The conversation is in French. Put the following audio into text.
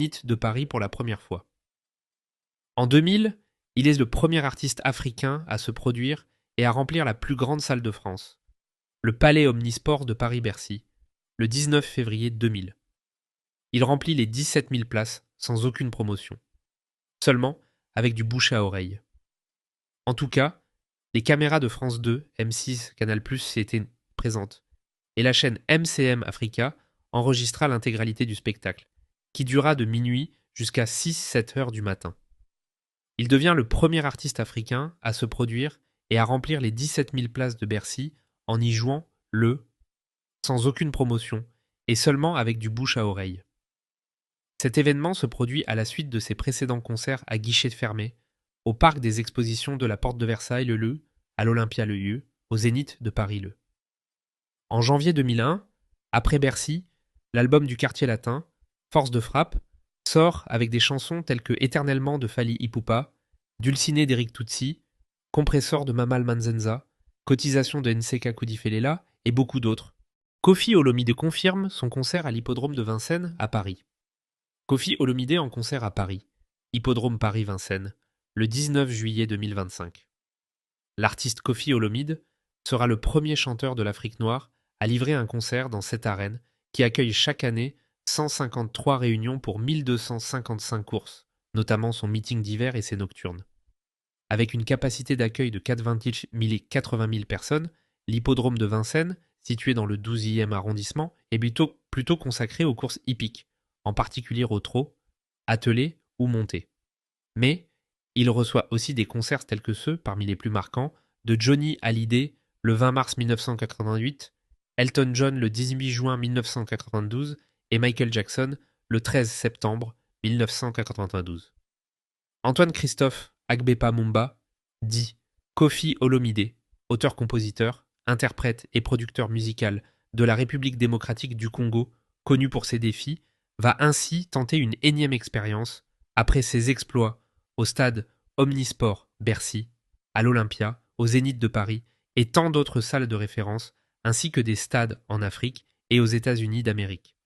Zénith de Paris pour la première fois. En 2000, il est le premier artiste africain à se produire et à remplir la plus grande salle de France, le Palais Omnisport de Paris-Bercy, le 19 février 2000. Il remplit les 17 000 places sans aucune promotion, seulement avec du bouche à oreille. En tout cas, les caméras de France 2, M6, Canal+, étaient présentes, et la chaîne MCM Africa enregistra l'intégralité du spectacle, qui dura de minuit jusqu'à 6-7 heures du matin. Il devient le premier artiste africain à se produire et à remplir les 17 000 places de Bercy en y jouant sans aucune promotion, et seulement avec du bouche à oreille. Cet événement se produit à la suite de ses précédents concerts à guichets fermés, au parc des expositions de la Porte de Versailles à l'Olympia au Zénith de Paris En janvier 2001, après Bercy, l'album du Quartier Latin, Force de frappe, sort avec des chansons telles que Éternellement de Fally Ipupa, Dulciné d'Eric Tutsi, Compressor de Mamal Manzenza, Cotisation de Nseka Kudifelela et beaucoup d'autres. Koffi Olomide confirme son concert à l'hippodrome de Vincennes à Paris. Koffi Olomide en concert à Paris, hippodrome Paris-Vincennes, le 19 juillet 2025. L'artiste Koffi Olomide sera le premier chanteur de l'Afrique noire à livrer un concert dans cette arène qui accueille chaque année 153 réunions pour 1255 courses, notamment son meeting d'hiver et ses nocturnes. Avec une capacité d'accueil de 80 000 personnes, l'hippodrome de Vincennes, situé dans le 12e arrondissement, est plutôt consacré aux courses hippiques, en particulier au trot, attelé ou monté. Mais il reçoit aussi des concerts tels que ceux, parmi les plus marquants, de Johnny Hallyday le 20 mars 1988, Elton John le 18 juin 1992 et Michael Jackson le 13 septembre 1992. Antoine Christophe Agbepa Mumba, dit Koffi Olomide, auteur-compositeur, interprète et producteur musical de la République démocratique du Congo, connu pour ses défis, va ainsi tenter une énième expérience après ses exploits au stade Omnisport Bercy, à l'Olympia, au Zénith de Paris et tant d'autres salles de référence, ainsi que des stades en Afrique et aux États-Unis d'Amérique.